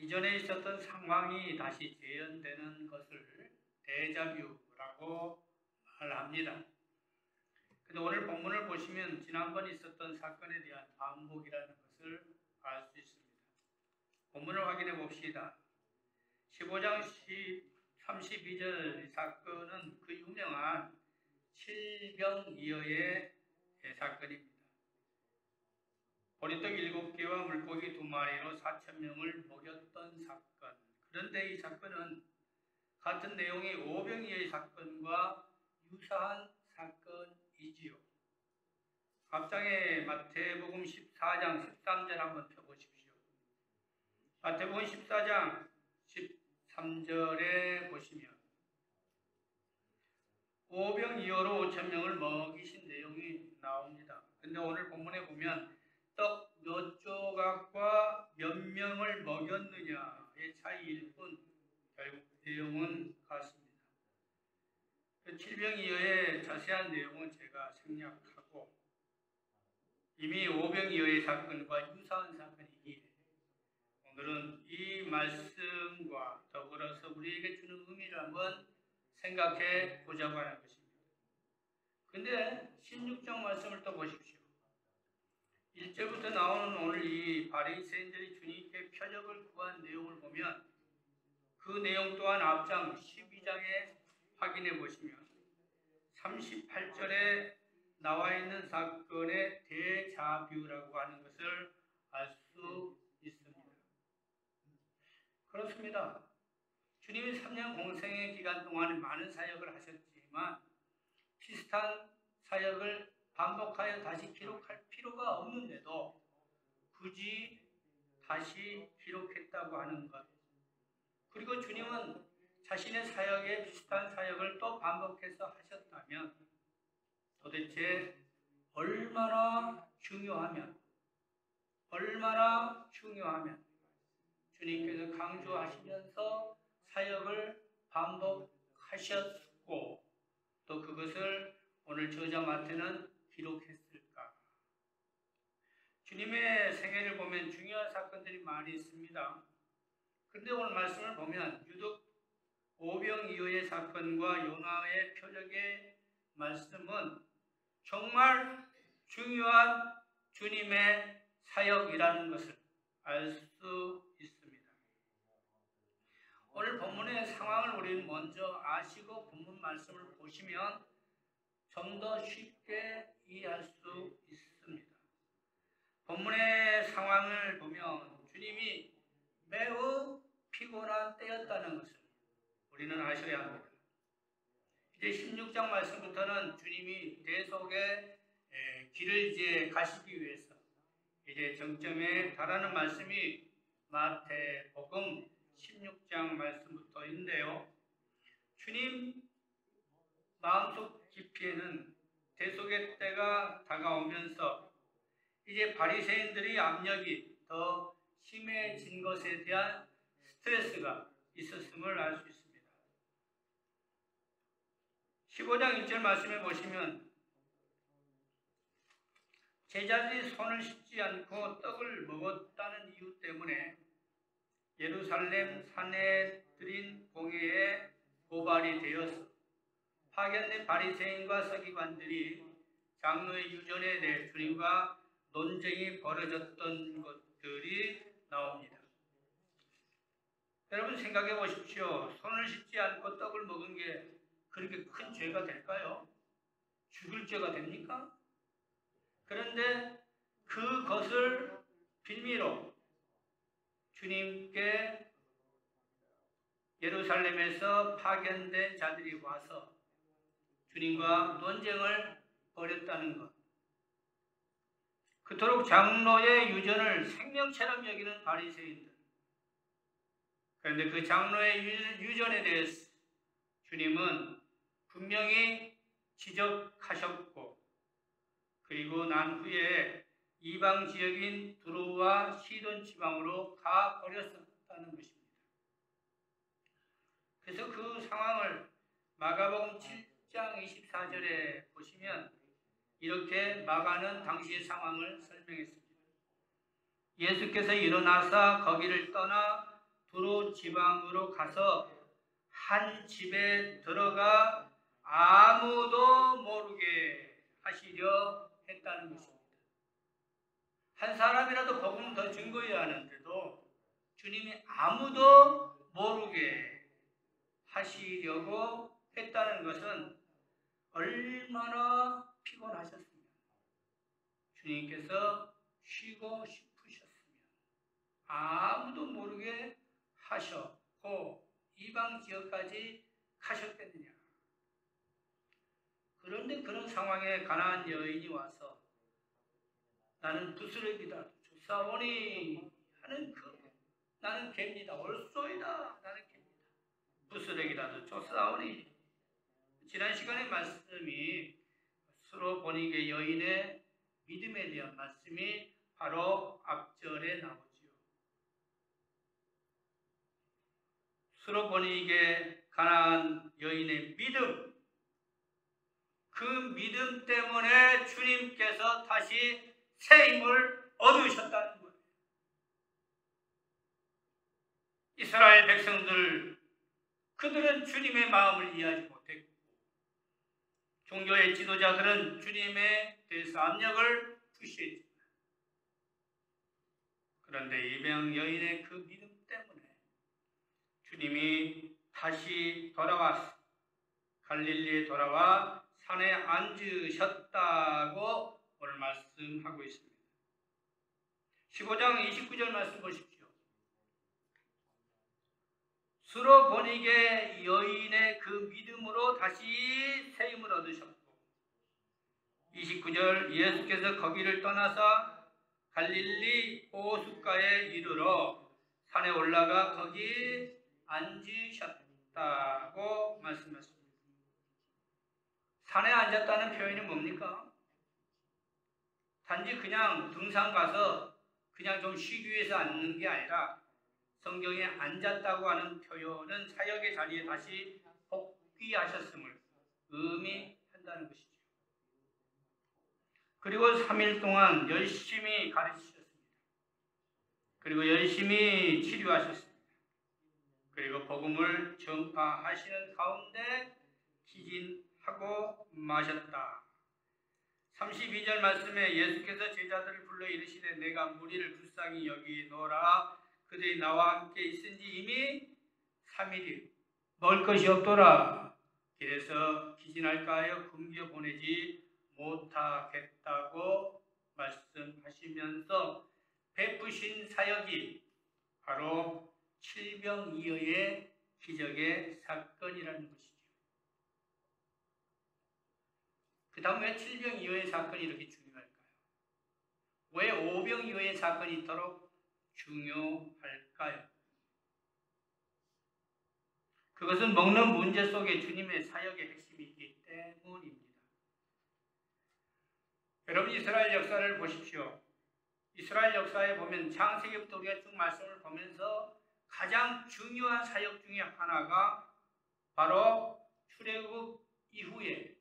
이전에 있었던 상황이 다시 재현되는 것을 데자뷰라고 말합니다. 근데 오늘 본문을 보시면 지난번 있었던 사건에 대한 반복이라는 것을 알 수 있습니다. 본문을 확인해 봅시다. 15장 32절 사건은 그 유명한 칠병이어의 사건입니다. 보리떡 7개와 물고기 2마리로 4,000명을 먹였던 사건. 그런데 이 사건은 같은 내용의 오병이어의 사건과 유사한 사건이지요. 앞장에 마태복음 14장 13절 한번 펴보십시오. 마태복음 14장 13절에 보시면 오병이어로 5,000명을 먹이신 내용이 나옵니다. 근데 오늘 본문에 보면 떡 몇 조각과 몇 명을 먹였느냐의 차이일 뿐 결국 내용은 같습니다. 그 칠병이어의 자세한 내용은 제가 생략하고 이미 오병이어의 사건과 유사한 사건이기에 오늘은 이 말씀과 더불어서 우리에게 주는 의미를 한번 생각해 보자고 하는 것입니다. 근데 16장 말씀을 또 보십시오. 1절부터 나오는 오늘 이 바리새인들이 주님께 표적을 구한 내용을 보면 그 내용 또한 앞장 12장에 확인해 보시면 38절에 나와 있는 사건의 데자뷰라고 하는 것을 알 수 있습니다. 그렇습니다. 주님이 3년 공생의 기간 동안 많은 사역을 하셨지만 비슷한 사역을 반복하여 다시 기록할 필요가 없는데도 굳이 다시 기록했다고 하는 것. 그리고 주님은 자신의 사역에 비슷한 사역을 또 반복해서 하셨다면 도대체 얼마나 중요하면 주님께서 강조하시면서 사역을 반복하셨고 또 그것을 오늘 저자 마태는 기록했을까? 주님의 생애를 보면 중요한 사건들이 많이 있습니다. 그런데 오늘 말씀을 보면 유독 오병이어의 사건과 요나의 표적의 말씀은 정말 중요한 주님의 사역이라는 것을 알 수 있습니다. 오늘 본문의 상황을 우리는 먼저 아시고 본문 말씀을 보시면 좀 더 쉽게 이해할 수 있습니다. 본문의 상황을 보면 주님이 매우 피곤한 때였다는 것을 우리는 아셔야 합니다. 이제 16장 말씀부터는 주님이 대속의 길을 이제 가시기 위해서 이제 정점에 달하는 말씀이 마태복음 16장 말씀부터인데요. 주님 마음속 깊이에는 대속의 때가 다가오면서 이제 바리새인들의 압력이 더 심해진 것에 대한 스트레스가 있었음을 알 수 있습니다. 15장 1절 말씀에 보시면 제자들이 손을 씻지 않고 떡을 먹었다는 이유 때문에 예루살렘 산헤드린 공회에 고발이 되어서 파견된 바리새인과 서기관들이 장로의 유전에 대해 주님과 논쟁이 벌어졌던 것들이 나옵니다. 여러분 생각해 보십시오. 손을 씻지 않고 떡을 먹은 게 그렇게 큰 죄가 될까요? 죽을 죄가 됩니까? 그런데 그것을 빌미로 주님께 예루살렘에서 파견된 자들이 와서 주님과 논쟁을 벌였다는 것. 그토록 장로의 유전을 생명처럼 여기는 바리새인들. 그런데 그 장로의 유전에 대해서 주님은 분명히 지적하셨고 그리고 난 후에 이방 지역인 두로와 시돈 지방으로 가버렸었다는 것입니다. 그래서 그 상황을 마가복음 7장 24절에 보시면 이렇게 마가는 당시의 상황을 설명했습니다. 예수께서 일어나사 거기를 떠나 두로 지방으로 가서 한 집에 들어가 아무도 모르게 하시려 했다는 것입니다. 한 사람이라도 복음을 더 증거해야 하는데도 주님이 아무도 모르게 하시려고 했다는 것은 얼마나 피곤하셨습니까? 주님께서 쉬고 싶으셨으면 아무도 모르게 하셨고 이방 지역까지 가셨겠느냐. 그런데 그런 상황에 가나안 여인이 와서 나는 부스러기다 조사오니 하는 나는 개입니다. 올소이다. 나는 개입니다. 부스러기라도 쫓아오니. 지난 시간의 말씀이 스로보니게 여인의 믿음에 대한 말씀이 바로 앞절에 나오지요. 스로보니게 가나안 여인의 믿음, 그 믿음 때문에 주님께서 다시 새 힘을 얻으셨다는 거예요. 이스라엘 백성들, 그들은 주님의 마음을 이해하지 못했고 종교의 지도자들은 주님에 대해서 압력을 푸시했습니다. 그런데 입양 여인의 그 믿음 때문에 주님이 다시 돌아와서 갈릴리에 돌아와 산에 앉으셨다고 오늘 말씀하고 있습니다. 15장 29절 말씀 보십시오. 스로보니게 여인의 그 믿음으로 다시 새 힘을 얻으셨고 29절 예수께서 거기를 떠나서 갈릴리 호숫가에 이르러 산에 올라가 거기 앉으셨다고 말씀하십니다. 산에 앉았다는 표현이 뭡니까? 단지 그냥 등산 가서 그냥 좀 쉬기 위해서 앉는 게 아니라 성경에 앉았다고 하는 표현은 사역의 자리에 다시 복귀하셨음을 의미한다는 것이죠. 그리고 3일 동안 열심히 가르치셨습니다. 그리고 열심히 치료하셨습니다. 그리고 복음을 전파하시는 가운데 기진하고 마셨다. 32절 말씀에 예수께서 제자들을 불러 이르시되 내가 무리를 불쌍히 여기노라. 그들이 나와 함께 있은지 이미 3일이 먹을 것이 없더라. 그래서 기진할까 하여 굶겨 보내지 못하겠다고 말씀하시면서 베푸신 사역이 바로 칠병이어의 기적의 사건이라는 것이죠. 그 다음 왜 칠병이어의 사건이 이렇게 중요할까요? 왜 오병이어의 사건이 있도록 중요할까요? 그것은 먹는 문제 속에 주님의 사역의 핵심이 있기 때문입니다. 여러분 이스라엘 역사를 보십시오. 이스라엘 역사에 보면 창세기부터 우리가 쭉 말씀을 보면서 가장 중요한 사역 중에 하나가 바로 출애굽 이후에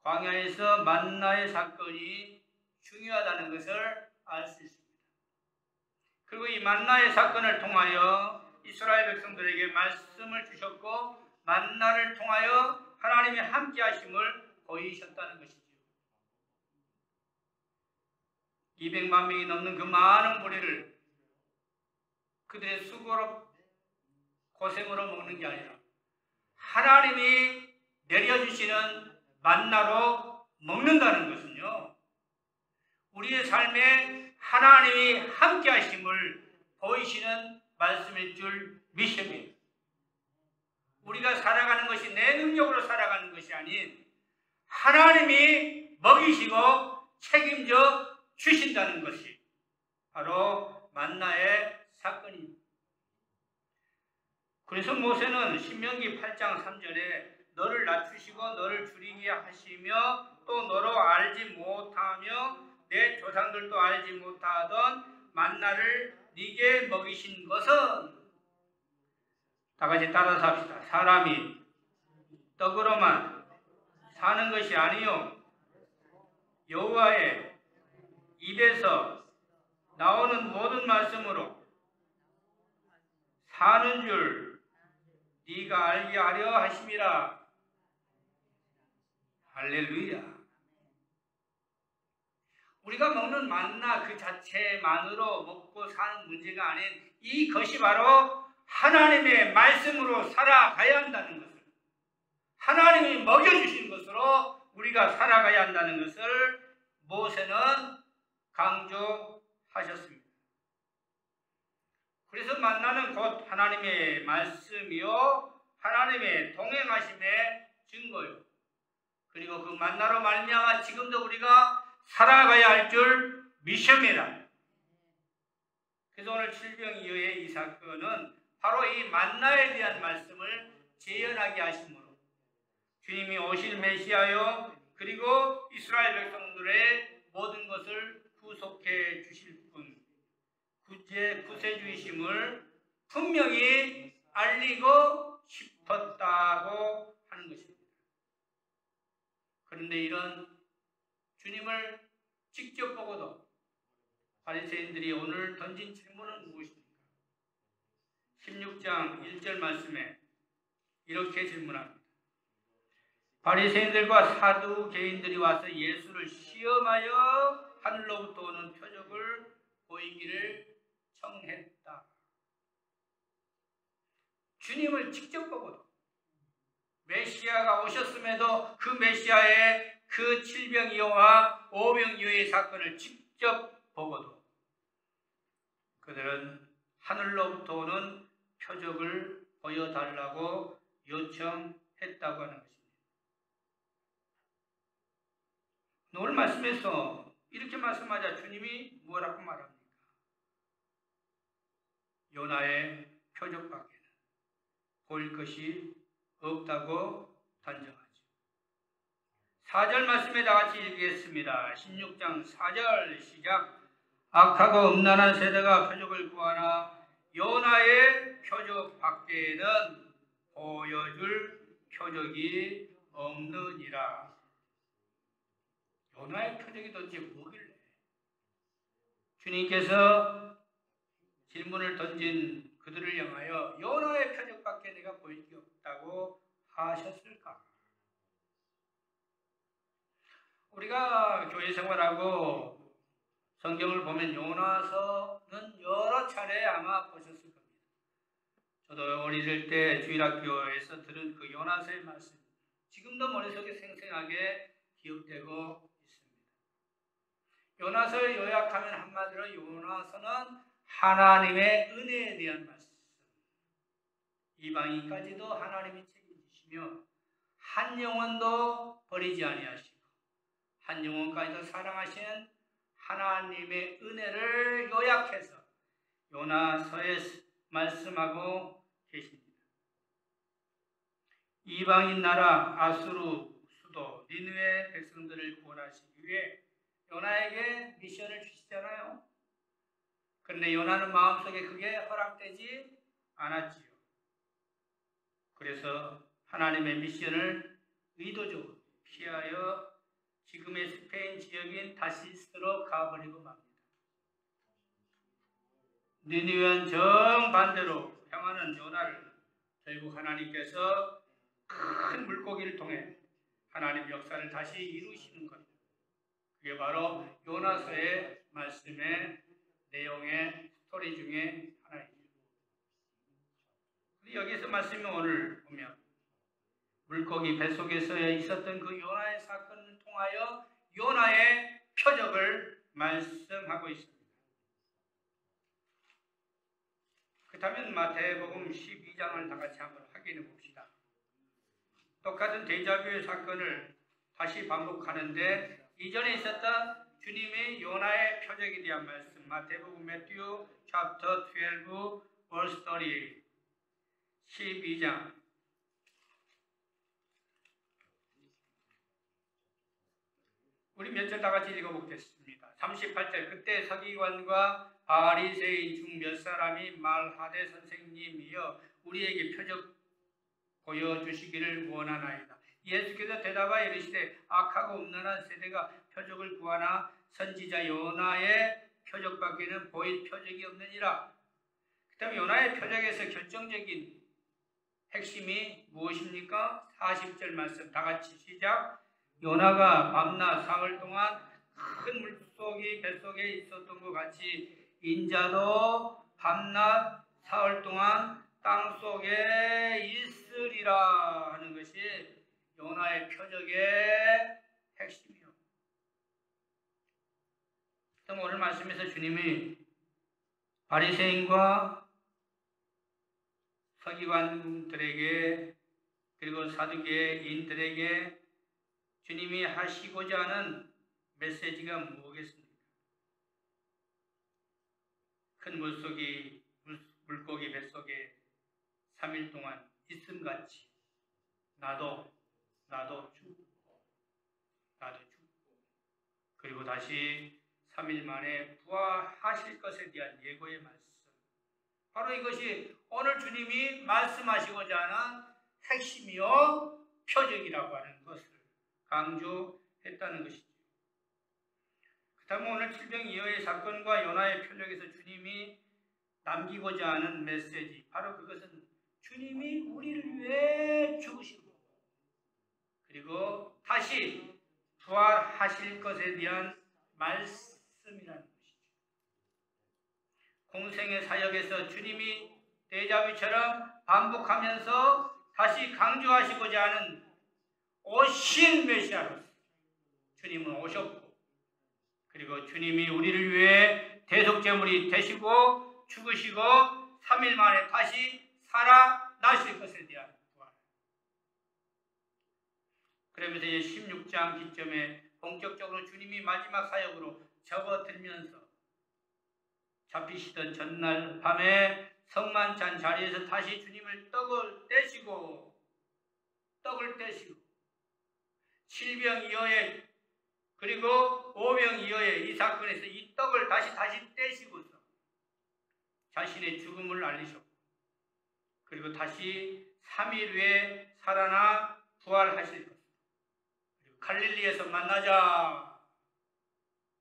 광야에서 만나의 사건이 중요하다는 것을 알 수 있습니다. 그리고 이 만나의 사건을 통하여 이스라엘 백성들에게 말씀을 주셨고 만나를 통하여 하나님의 함께 하심을 보이셨다는 것이죠. 200만 명이 넘는 그 많은 무리를 그들의 수고로 고생으로 먹는 게 아니라 하나님이 내려주시는 만나로 먹는다는 것은요, 우리의 삶에 하나님이 함께 하심을 보이시는 말씀일 줄 믿습니다. 우리가 살아가는 것이 내 능력으로 살아가는 것이 아닌 하나님이 먹이시고 책임져 주신다는 것이 바로 만나의 사건입니다. 그래서 모세는 신명기 8장 3절에 너를 낮추시고 너를 줄이게 하시며 또 너로 알지 못하며 내 조상들도 알지 못하던 만나를 네게 먹이신 것은, 다 같이 따라서 합시다. 사람이 떡으로만 사는 것이 아니요 여호와의 입에서 나오는 모든 말씀으로 하는 줄 네가 알게 하려 하심이라. 할렐루야. 우리가 먹는 만나 그 자체만으로 먹고 사는 문제가 아닌 이것이 바로 하나님의 말씀으로 살아가야 한다는 것을, 하나님이 먹여주신 것으로 우리가 살아가야 한다는 것을 모세는 강조하셨습니다. 그래서 만나는 곧 하나님의 말씀이요 하나님의 동행하심의 증거요. 그리고 그 만나로 말미암아 지금도 우리가 살아가야 할 줄 미션이라. 그래서 오늘 칠병이어의 이 사건은 바로 이 만나에 대한 말씀을 재현하게 하심으로 주님이 오실 메시아요 그리고 이스라엘 백성들의 모든 것을 구속해 주실 분, 구세주이심을 분명히 알리고 싶었다고 하는 것입니다. 그런데 이런 주님을 직접 보고도 바리새인들이 오늘 던진 질문은 무엇입니까? 16장 1절 말씀에 이렇게 질문합니다. 바리새인들과 사두개인들이 와서 예수를 시험하여 하늘로부터 오는 표적을 보이기를 청했다. 주님을 직접 보고도 메시아가 오셨음에도 그 메시아의 그 칠병이어와 오병이어의 사건을 직접 보고도 그들은 하늘로부터 오는 표적을 보여달라고 요청했다고 하는 것입니다. 오늘 말씀에서 이렇게 말씀하자 주님이 뭐라고 말합니까? 요나의 표적밖에는 볼 것이 없다고 단정하죠. 4절 말씀에 다같이 읽겠습니다. 16장 4절 시작. 악하고 음란한 세대가 표적을 구하나 요나의 표적 밖에는 보여줄 표적이 없느니라. 요나의 표적이 도대체 뭐길래? 주님께서 질문을 던진 그들을 향하여 요나의 표적밖에 내가 보일 게 없다고 하셨을까? 우리가 교회 생활하고 성경을 보면 요나서는 여러 차례 아마 보셨을 겁니다. 저도 어릴 때 주일학교에서 들은 그 요나서의 말씀 지금도 머릿속에 생생하게 기억되고 있습니다. 요나서를 요약하면 한마디로 요나서는 하나님의 은혜에 대한 말씀, 이방인까지도 하나님이 책임지시며 한 영혼도 버리지 아니하시고 한 영혼까지도 사랑하시는 하나님의 은혜를 요약해서 요나서에 말씀하고 계십니다. 이방인 나라 아수르 수도 니느웨 백성들을 구원하시기 위해 요나에게 미션을 주시잖아요. 그런데 요나는 마음속에 그게 허락되지 않았지요. 그래서 하나님의 미션을 의도적으로 피하여 지금의 스페인 지역인 다시스로 가버리고 맙니다. 니느웨는 정반대로 향하는 요나를 결국 하나님께서 큰 물고기를 통해 하나님 역사를 다시 이루시는 것. 그게 바로 요나서의 말씀의 내용의 스토리 중에 하나입니다. 여기서 말씀이 오늘 보면 물고기 뱃속에서 있었던 그 요나의 사건을 통하여 요나의 표적을 말씀하고 있습니다. 그렇다면 마태복음 12장을 다 같이 한번 확인해 봅시다. 똑같은 데자뷰의 사건을 다시 반복하는데 이전에 있었던 주님의 요나의 표적에 대한 말씀, 마태복음 Matthew chapter 12 verse 38 12장 우리 몇 절 다 같이 읽어보겠습니다. 38절 그때 서기관과 바리새인 중 몇 사람이 말하되 선생님이여 우리에게 표적 보여주시기를 원하나이다. 예수께서 대답하여 이르시되 악하고 음란한 세대가 표적을 구하나 선지자 요나의 표적밖에는 보일 표적이 없느니라. 그 그다음에 요나의 표적에서 결정적인 핵심이 무엇입니까? 40절 말씀 다 같이 시작. 요나가 밤낮 사흘 동안 큰 물속이 뱃속에 있었던 것 같이 인자도 밤낮 사흘 동안 땅속에 있으리라 하는 것이 요나의 표적의 핵심이요. 그럼 오늘 말씀에서 주님이 바리새인과 서기관들에게 그리고 사두개인들에게 주님이 하시고자 하는 메시지가 무엇겠습니까? 큰 물고기 뱃속에 3일 동안 있음같이 나도 죽고 그리고 다시 3일 만에 부활하실 것에 대한 예고의 말씀. 바로 이것이 오늘 주님이 말씀하시고자 하는 핵심이요 표적이라고 하는 것을 강조했다는 것이죠. 그 다음에 오늘 칠병이어의 사건과 요나의 표적에서 주님이 남기고자 하는 메시지, 바로 그것은 주님이 우리를 위해 죽으시고 그리고 다시 부활하실 것에 대한 말씀이라는 것이죠. 공생의 사역에서 주님이 데자뷰처럼 반복하면서 다시 강조하시고자 하는 오신 메시아로서 주님은 오셨고 그리고 주님이 우리를 위해 대속제물이 되시고 죽으시고 3일 만에 다시 살아나실 것에 대한 부활. 그러면서 이제 16장 기점에 본격적으로 주님이 마지막 사역으로 접어들면서 잡히시던 전날 밤에 성만찬 자리에서 다시 주님을 떡을 떼시고 7병이어의 그리고 5병이어의 이 사건에서 이 떡을 다시 떼시고서 자신의 죽음을 알리셨고 그리고 다시 3일 후에 살아나 부활하실 것. 그리고 갈릴리에서 만나자.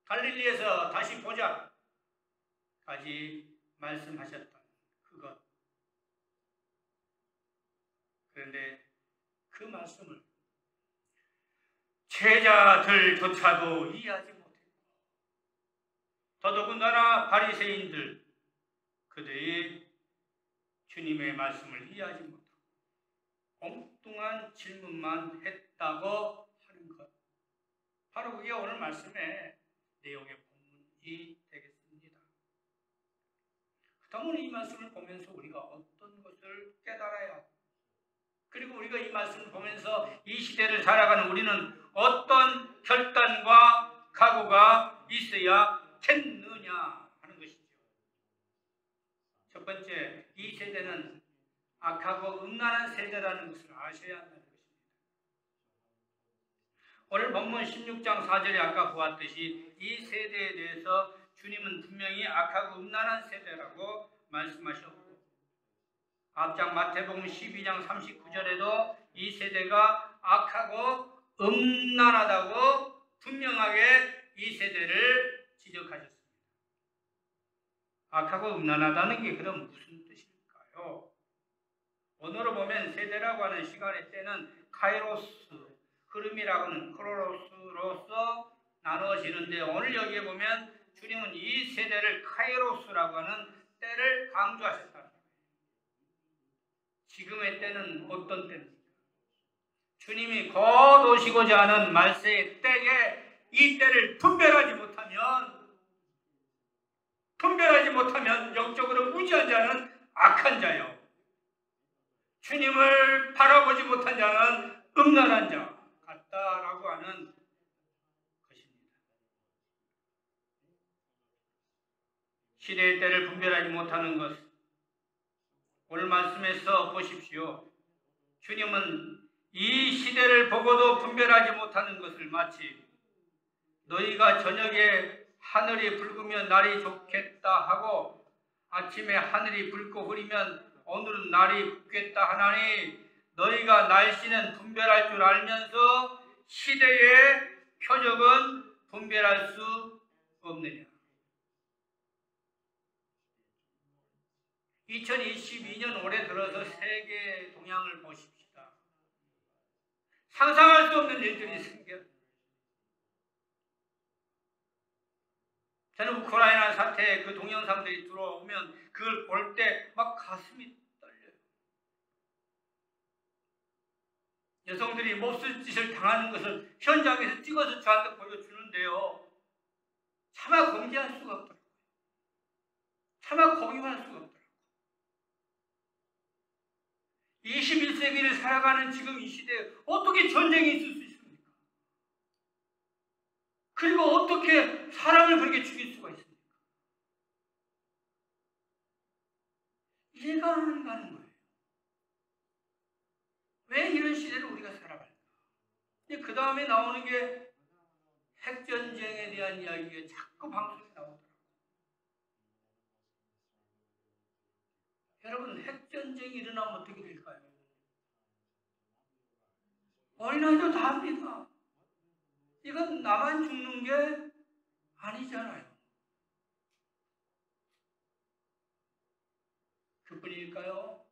갈릴리에서 다시 보자. 까지 말씀하셨던 그것. 그런데 그 말씀을 제자들조차도 이해하지 못했고 더더군다나 바리새인들 그들이 주님의 말씀을 이해하지 못하고 엉뚱한 질문만 했다고 하는 것. 바로 그게 오늘 말씀의 내용의 본문이 되겠습니다. 그러면 이 말씀을 보면서 우리가 어떤 것을 깨달아야 하고 그리고 우리가 이 말씀을 보면서 이 시대를 살아가는 우리는 어떤 결단과 각오가 있어야겠느냐 하는 것이죠. 첫 번째, 이 세대는 악하고 음란한 세대라는 것을 아셔야 한다는 것입니다. 오늘 본문 16장 4절에 아까 보았듯이 이 세대에 대해서 주님은 분명히 악하고 음란한 세대라고 말씀하셨고 앞장 마태복음 12장 39절에도 이 세대가 악하고 음란하다고 분명하게 이 세대를 지적하셨습니다. 악하고 음란하다는 게 그럼 무슨 뜻일까요? 언어로 보면 세대라고 하는 시간의 때는 카이로스, 흐름이라고 하는 크로로스로서 나누어지는데 오늘 여기에 보면 주님은 이 세대를 카이로스라고 하는 때를 강조하셨다. 지금의 때는 어떤 때입니까? 주님이 곧 오시고자 하는 말세의 때에 이 때를 분별하지 못하면 영적으로 무지한 자는 악한 자요. 주님을 바라보지 못한 자는 음란한 자 같다라고 하는 것입니다. 시대의 때를 분별하지 못하는 것. 오늘 말씀에서 보십시오. 주님은 이 시대를 보고도 분별하지 못하는 것을 마치 너희가 저녁에 하늘이 붉으면 날이 좋겠다 하고 아침에 하늘이 붉고 흐리면 오늘은 날이 붓겠다 하나니 너희가 날씨는 분별할 줄 알면서 시대의 표적은 분별할 수 없느냐. 2022년 올해 들어서 세계 동향을 보십시다. 상상할 수 없는 일들이 생겨. 저는 우크라이나 사태에 그 동영상들이 들어오면 그걸 볼 때 막 가슴이 떨려요. 여성들이 몹쓸 짓을 당하는 것을 현장에서 찍어서 저한테 보여주는데요. 차마 공개할 수가 없더라고요. 차마 공유할 수가 없더라고요. 21세기를 살아가는 지금 이 시대에 어떻게 전쟁이 있을 수 있습니까? 그리고 어떻게 사람을 그렇게 죽일 수가 있습니까? 이해가 안 가는 거예요. 왜 이런 시대를 우리가 살아갈까? 그 다음에 나오는 게 핵전쟁에 대한 이야기가 자꾸 방송에 나오더라고요. 여러분, 핵전쟁이 일어나면 어떻게 될까요? 어린아이도 다 합니다. 이건 나만 죽는 게 아니잖아요. 그뿐일까요?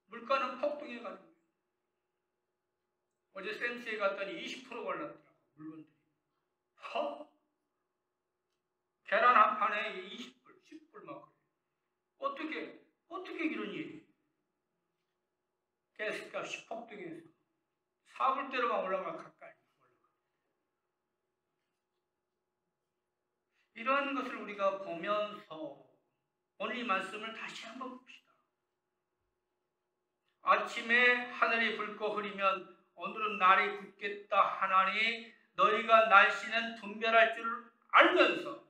물가는 폭등해 가는 거예요. 어제 센스에 갔더니 20% 올랐더라고요. 물건들이. 계란 한 판에 20불, 10불 막 그래요. 어떻게 이런 일이? 가스값이 폭등해서 4불대로만 올라가 가까이 올라가. 이러한 것을 우리가 보면서 오늘 이 말씀을 다시 한번 봅시다. 아침에 하늘이 붉고 흐리면 오늘은 날이 굳겠다 하나니 너희가 날씨는 분별할 줄 알면서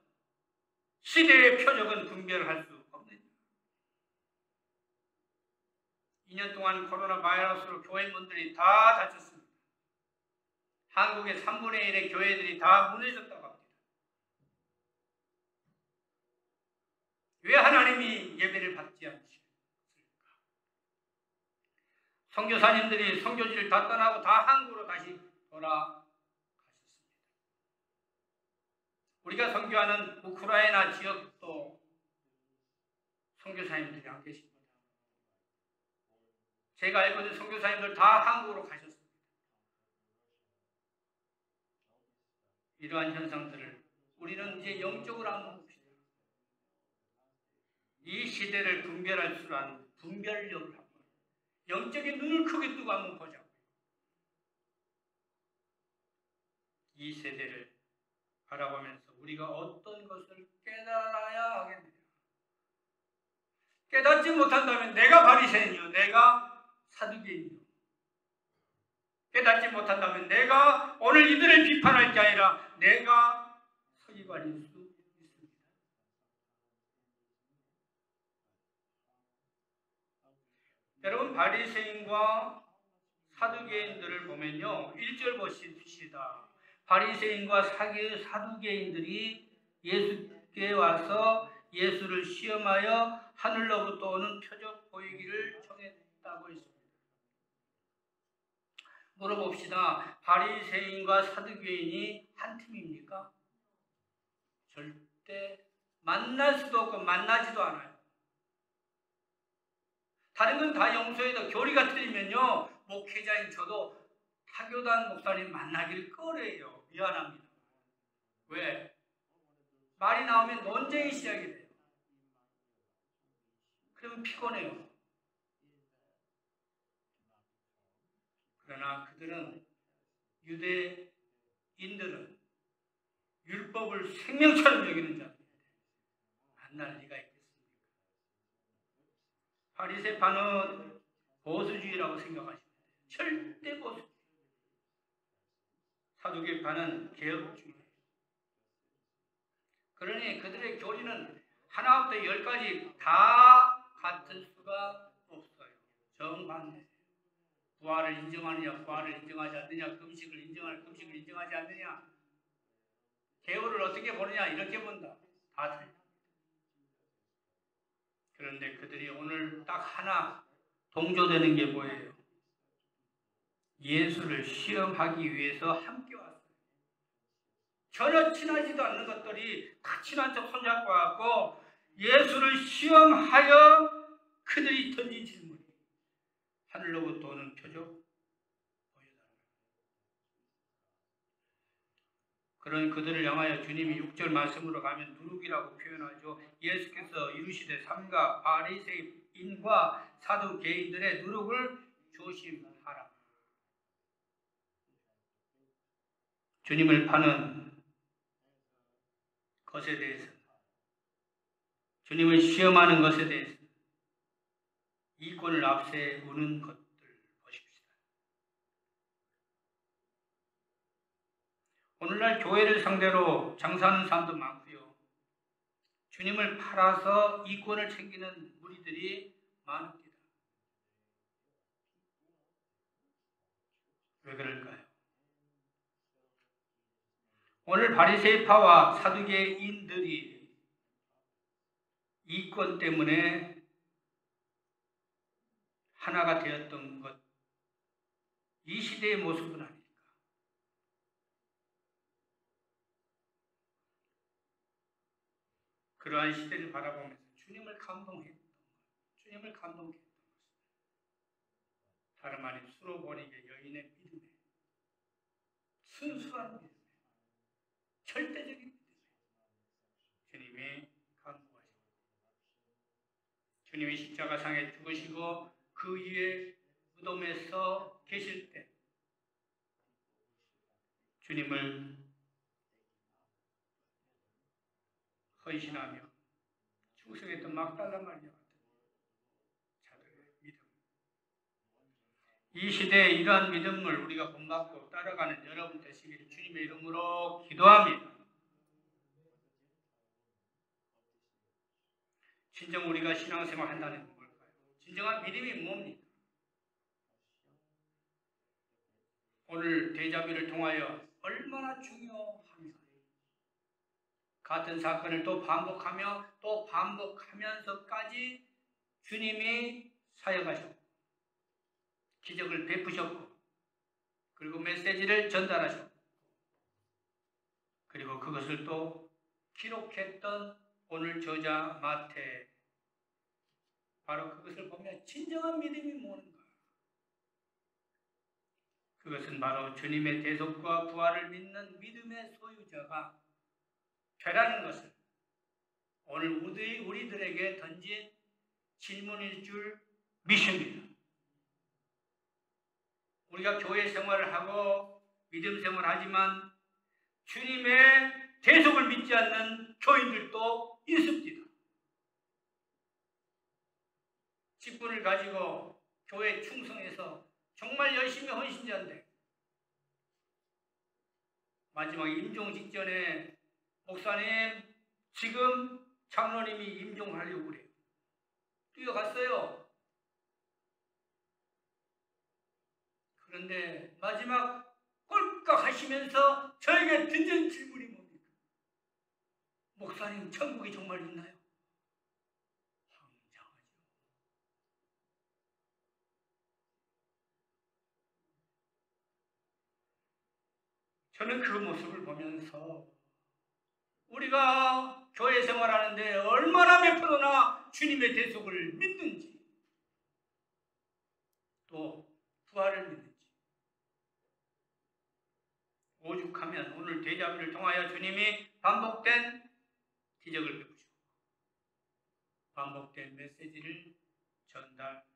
시대의 표적은 분별할 수 없느냐. 2년 동안 코로나 바이러스로 교회 문들이 다 닫혔습니다. 한국의 3분의 1의 교회들이 다 무너졌다고 합니다. 왜 하나님이 예배를 받지 않으실까? 선교사님들이 선교지를 다 떠나고 다 한국으로 다시 돌아가셨습니다. 우리가 선교하는 우크라이나 지역도 선교사님들이 안 계십니다. 제가 알고 있는 선교사님들 다 한국으로 가셨습니다. 이러한 현상들을 우리는 이제 영적으로 한번 봅시다. 이 시대를 분별할 줄 아는 분별력을 한번, 영적인 눈을 크게 뜨고 한번 보자고요. 이 세대를 바라보면서 우리가 어떤 것을 깨달아야 하겠느냐. 깨닫지 못한다면 내가 바리새인이요, 내가 사두개인이요. 깨닫지 못한다면 내가 오늘 이들을 비판할 게 아니라 내가 서기관일 수 있습니다. 여러분, 바리새인과 사두개인들을 보면요, 1절 보십시다. 바리새인과 사두개인들이 예수께 와서 예수를 시험하여 하늘로부터 오는 표적 보이기를 청했다고 했습니다. 물어봅시다. 바리새인과 사두개인이 한 팀입니까? 절대 만날 수도 없고 만나지도 않아요. 다른 건 다 용서해도 교리가 틀리면요, 목회자인 저도 타교단 목사님 만나기를 꺼려요. 미안합니다. 왜? 말이 나오면 논쟁이 시작이 돼요. 그러면 피곤해요. 그러나 그들은, 유대인들은 율법을 생명처럼 여기는 자입니다. 만날 리가 있겠습니까? 바리새파는 보수주의라고 생각하십니다. 절대 보수주의. 사두개파는 개혁주의. 그러니 그들의 교리는 하나부터 10까지 다 같을 수가 없어요. 정반대. 부활을 인정하느냐, 부활을 인정하지 않느냐, 금식을 인정하느냐, 금식을 인정하지 않느냐, 개울을 어떻게 보느냐, 이렇게 본다. 다 틀려. 그런데 그들이 오늘 딱 하나 동조되는 게 뭐예요? 예수를 시험하기 위해서 함께 왔어요. 전혀 친하지도 않는 것들이 다 친한 척 손잡고 왔고 예수를 시험하여 그들이 던진 질문이 하늘로부터 오는 표적 보여달라. 그런 그들을 향하여 주님이 6절 말씀으로 가면 누룩이라고 표현하죠. 예수께서 이르시되 삼가 바리새인과 사두개인들의 누룩을 조심하라. 주님을 파는 것에 대해서, 주님을 시험하는 것에 대해서 이권을 앞세우는 것들 보십시다. 오늘날 교회를 상대로 장사하는 사람도 많고요. 주님을 팔아서 이권을 챙기는 무리들이 많습니다. 왜 그럴까요? 오늘 바리새파와 사두개인들이 이권 때문에 하나가 되었던 것, 이 시대의 모습은 아닐까? 그러한 시대를 바라보면서 주님을 감동했던 것, 주님을 감동했던 것, 다름 아닌 수로보니게 여인의 믿음에, 순수한 믿음에, 절대적인 믿음에 주님이 감동하셨고, 주님이 십자가상에 죽으시고 그 위에 무덤에서 계실 때 주님을 헌신하며 충성했던 막달라 마리아 같은 자들의 믿음, 이 시대에 이러한 믿음을 우리가 본받고 따라가는 여러분 되시기를 주님의 이름으로 기도합니다. 진정 우리가 신앙생활 한다는 건 뭘까요? 진정한 믿음이 뭡니까? 오늘 데자뷰를 통하여 얼마나 중요하며 같은 사건을 또 반복하며 또 반복하면서까지 주님이 사역하셨고 기적을 베푸셨고 그리고 메시지를 전달하셨고 그리고 그것을 또 기록했던 오늘 저자 마태, 바로 그것을 보면 진정한 믿음이 뭐는가? 그것은 바로 주님의 대속과 부활을 믿는 믿음의 소유자가 되라는 것을 오늘 우리들에게 던진 질문일 줄 믿습니다. 우리가 교회 생활을 하고 믿음 생활을 하지만 주님의 대속을 믿지 않는 교인들도 있습니다. 직분을 가지고 교회 충성해서 정말 열심히 헌신자인데 마지막 임종 직전에 목사님 지금 장로님이 임종하려고 그래요. 뛰어갔어요. 그런데 마지막 꼴깍 하시면서 저에게 던진 질문이 뭡니까? 목사님 천국이 정말 있나요? 황당하죠. 저는 그 모습을 보면서 우리가 교회 생활하는데 얼마나 몇 프로나 주님의 대속을 믿는지 또 부활을 믿는지 오죽하면 오늘 데자뷰를 통하여 주님이 반복된 기적을 베푸시고 반복된 메시지를 전달하셨습니다.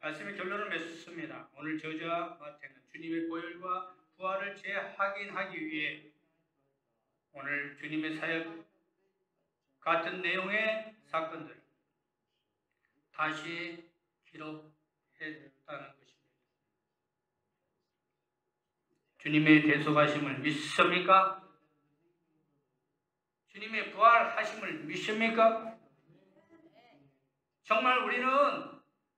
말씀의 결론을 맺습니다. 오늘 저자 마태는 주님의 보혈과 부활을 재확인하기 위해 오늘 주님의 사역 같은 내용의 사건들을 다시 기록했다는 것입니다. 주님의 대속하심을 믿습니까? 주님의 부활하심을 믿습니까? 정말 우리는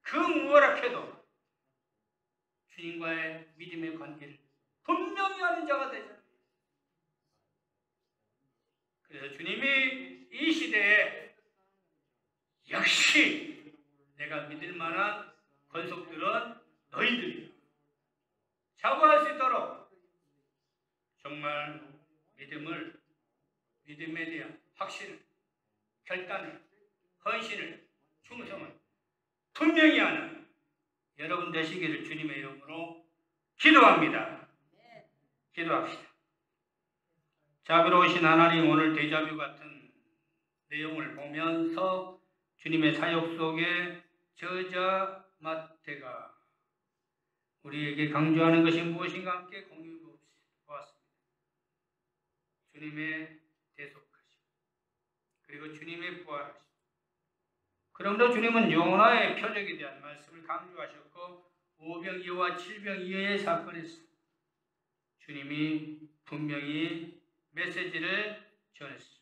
그 무엇라 해도 주님과의 믿음의 관계를 분명히 하는 자가 되자. 그래서 주님이 이 시대에 역시 내가 믿을 만한 권속들은 너희들이다. 자부할 수 있도록 정말 믿음에 대한 확신을 결단을, 헌신을, 충성을 분명히 하는 여러분 되시기를 주님의 이름으로 기도합니다. 기도합시다. 자비로우신 하나님, 오늘 데자뷰 같은 내용을 보면서 주님의 사역 속에 저자 마태가 우리에게 강조하는 것이 무엇인가 함께 공유해 보았습니다. 주님의 대속하심, 그리고 주님의 부활하심. 그러므로 주님은 요나의 표적에 대한 말씀을 강조하셨고 오병이어와 칠병이어의 사건에서 주님이 분명히 메시지를 전했습니다.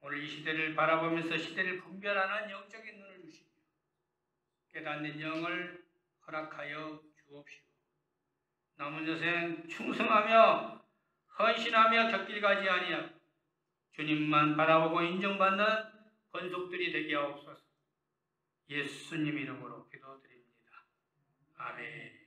오늘 이 시대를 바라보면서 시대를 분별하는 영적인 눈을 주시며 깨닫는 영을 허락하여 주옵시고 남은 여생 충성하며 헌신하며 곁길 가지 아니하고 주님만 바라보고 인정받는 권속들이 되게 하옵소서. 예수님 이름으로 기도드립니다. 아멘.